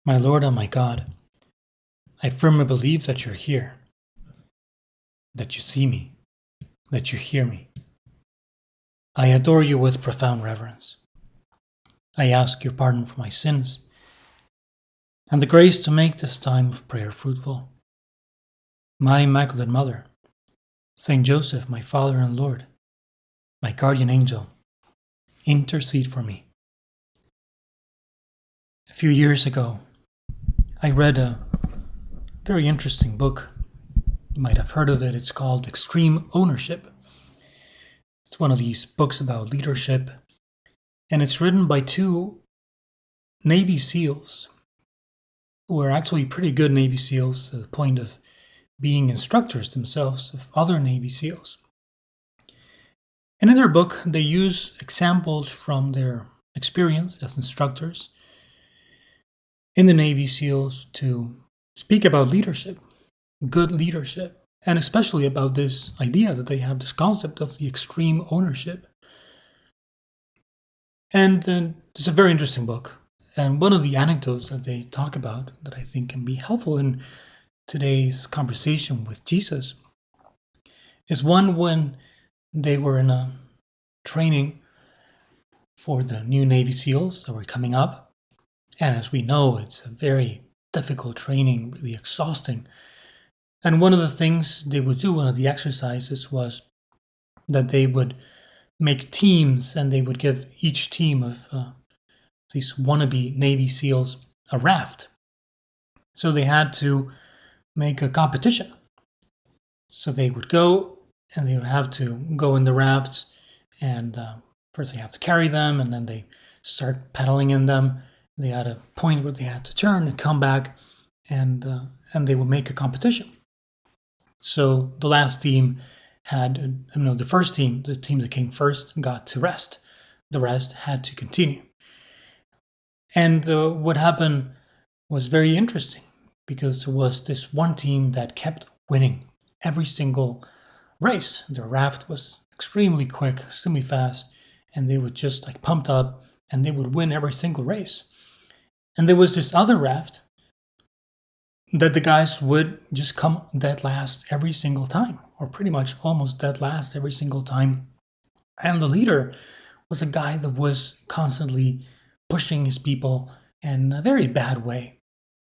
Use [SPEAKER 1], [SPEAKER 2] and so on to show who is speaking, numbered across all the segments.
[SPEAKER 1] My Lord and my God, I firmly believe that you're here, that you see me, that you hear me. I adore you with profound reverence. I ask your pardon for my sins and the grace to make this time of prayer fruitful. My Immaculate Mother, Saint Joseph, my Father and Lord, my guardian angel, intercede for me. A few years ago, I read a very interesting book. You might have heard of it. It's called Extreme Ownership. It's one of these books about leadership, and it's written by two Navy SEALs who are actually pretty good Navy SEALs to the point of being instructors themselves of other Navy SEALs. And in their book, they use examples from their experience as instructors in the Navy SEALs to speak about leadership, good leadership, and especially about this idea that they have this concept of the extreme ownership. And it's a very interesting book. And one of the anecdotes that they talk about that I think can be helpful in today's conversation with Jesus is one when they were in a training for the new Navy SEALs that were coming up. And as we know, it's a very difficult training, really exhausting. And one of the things they would do, one of the exercises was that they would make teams and they would give each team of these wannabe Navy SEALs a raft. So they had to make a competition. So they would go and they would have to go in the rafts, and first they have to carry them, and then they start pedaling in them. They had a point where they had to turn and come back, and they would make a competition. So the last team had, the first team, the team that came first, got to rest. The rest had to continue. And what happened was very interesting because there was this one team that kept winning every single race. The raft was extremely quick, extremely fast, and they would just like pumped up and they would win every single race. And there was this other raft that the guys would just come dead last every single time, or pretty much almost dead last every single time. And the leader was a guy that was constantly pushing his people in a very bad way,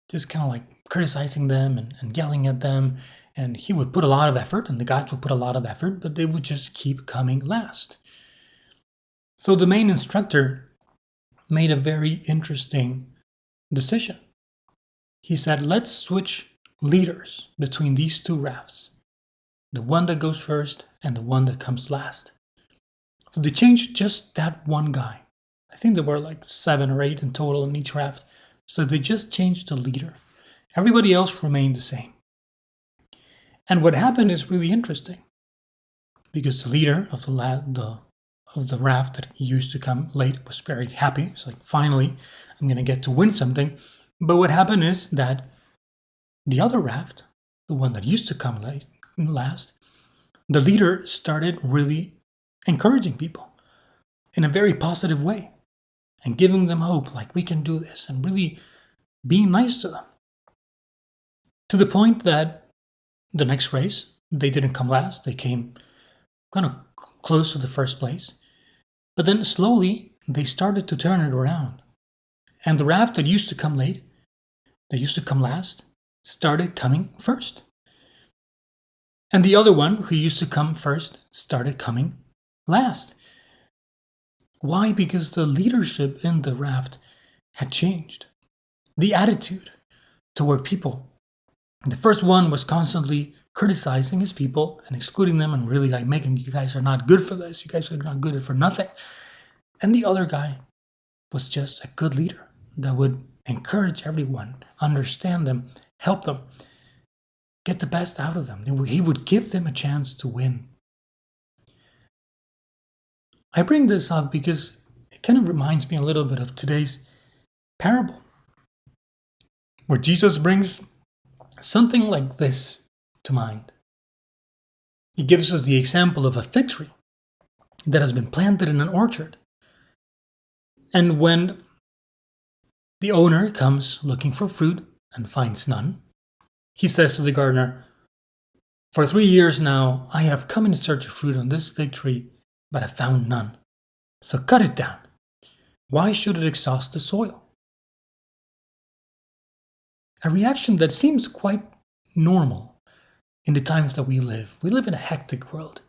[SPEAKER 1] just kind of like criticizing them and yelling at them. And he would put a lot of effort, and the guys would put a lot of effort, but they would just keep coming last. So the main instructor made a very interesting decision. He said, let's switch leaders between these two rafts, the one that goes first and the one that comes last. So they changed just that one guy. I think there were like 7 or 8 in total in each raft. So they just changed the leader. Everybody else remained the same. And what happened is really interesting because the leader of the raft that used to come late was very happy. It's like, finally, I'm going to get to win something. But what happened is that the other raft, the one that used to come late last, the leader started really encouraging people in a very positive way and giving them hope, like we can do this, and really being nice to them. To the point that the next race, they didn't come last, they came kind of close to the first place. But then slowly, they started to turn it around. And the raft that used to come late, that used to come last, started coming first. And the other one, who used to come first, started coming last. Why? Because the leadership in the raft had changed. The attitude toward people. The first one was constantly criticizing his people and excluding them and really like making, you guys are not good for this, you guys are not good for nothing. And the other guy was just a good leader that would encourage everyone, understand them, help them, get the best out of them. He would give them a chance to win. I bring this up because it kind of reminds me a little bit of today's parable, where Jesus brings something like this to mind. He gives us the example of a fig tree that has been planted in an orchard. And when The owner comes looking for fruit and finds none. He says to the gardener, "For 3 years now I have come in search of fruit on this fig tree, but have found none. So cut it down. Why should it exhaust the soil?" A reaction that seems quite normal in the times that we live. We live in a hectic world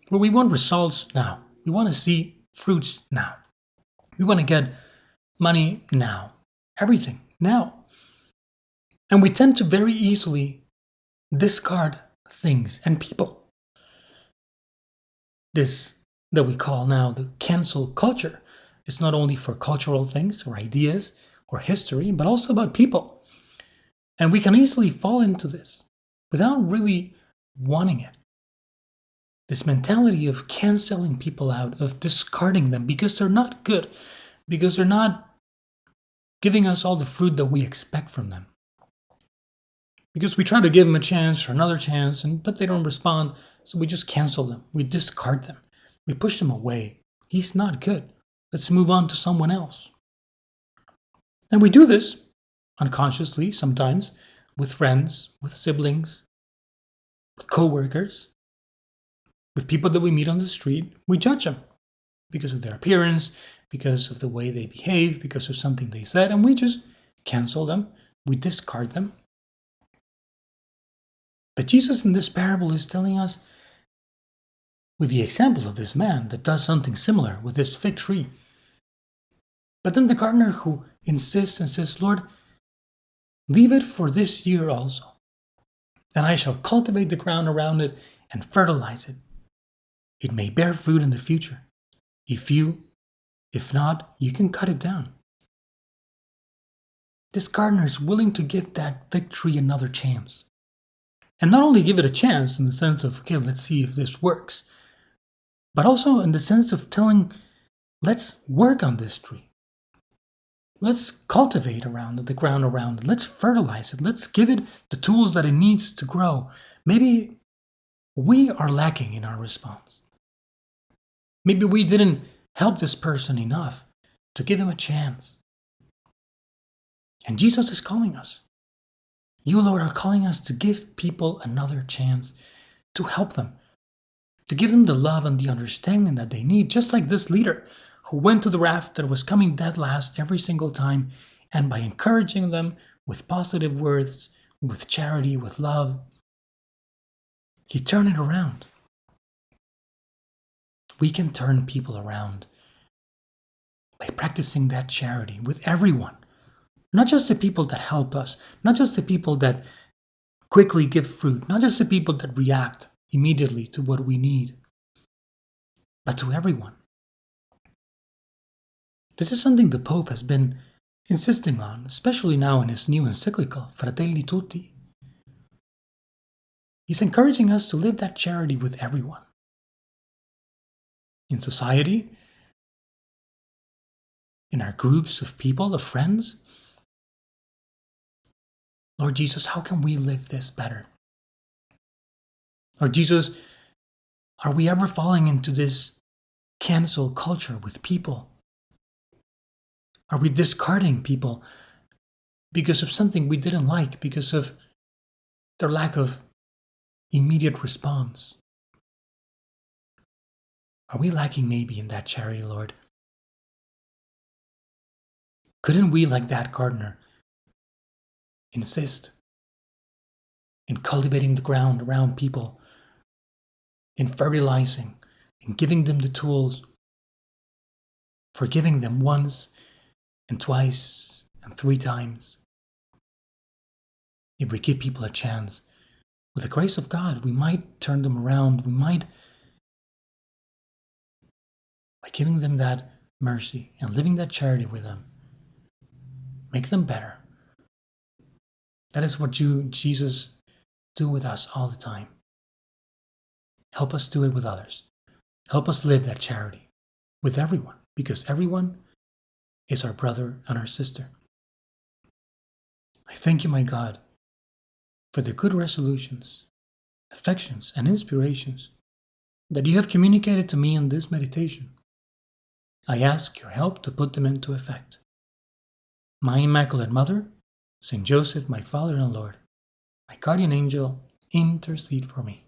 [SPEAKER 1] where we want results now. We want to see fruits now. We want to get money now. Everything now. And we tend to very easily discard things and people. This that we call now the cancel culture is not only for cultural things or ideas or history, but also about people. And we can easily fall into this without really wanting it. This mentality of canceling people out, of discarding them because they're not good, because they're not giving us all the fruit that we expect from them. Because we try to give them a chance or another chance, but they don't respond, so we just cancel them. We discard them. We push them away. He's not good. Let's move on to someone else. And we do this unconsciously sometimes with friends, with siblings, with coworkers, with people that we meet on the street. We judge them because of their appearance, because of the way they behave, because of something they said, and we just cancel them. We discard them. But Jesus in this parable is telling us, with the example of this man that does something similar with this fig tree. But then the gardener who insists and says, "Lord, leave it for this year also, and I shall cultivate the ground around it and fertilize it. It may bear fruit in the future. If not, you can cut it down." This gardener is willing to give that fig tree another chance. And not only give it a chance in the sense of, okay, let's see if this works, but also in the sense of telling, let's work on this tree. Let's cultivate around it, the ground around it. Let's fertilize it. Let's give it the tools that it needs to grow. Maybe we are lacking in our response. Maybe we didn't help this person enough to give him a chance. And Jesus is calling us. You, Lord, are calling us to give people another chance, to help them, to give them the love and the understanding that they need, just like this leader who went to the raft that was coming dead last every single time, and by encouraging them with positive words, with charity, with love, he turned it around. We can turn people around by practicing that charity with everyone, not just the people that help us, not just the people that quickly give fruit, not just the people that react immediately to what we need, but to everyone. This is something the Pope has been insisting on, especially now in his new encyclical, Fratelli Tutti. He's encouraging us to live that charity with everyone. In society, in our groups of people, of friends. Lord Jesus, how can we live this better? Lord Jesus, are we ever falling into this cancel culture with people? Are we discarding people because of something we didn't like, because of their lack of immediate response? Are we lacking maybe in that charity, Lord? Couldn't we, like that gardener, insist in cultivating the ground around people, in fertilizing, in giving them the tools, forgiving them once and twice and 3 times? If we give people a chance, with the grace of God, we might turn them around. We might, by giving them that mercy and living that charity with them, make them better. That is what Jesus do with us all the time. Help us do it with others. Help us live that charity with everyone, because everyone is our brother and our sister. I thank you, my God, for the good resolutions, affections, and inspirations that you have communicated to me in this meditation. I ask your help to put them into effect. My Immaculate Mother, Saint Joseph, my Father and Lord, my guardian angel, intercede for me.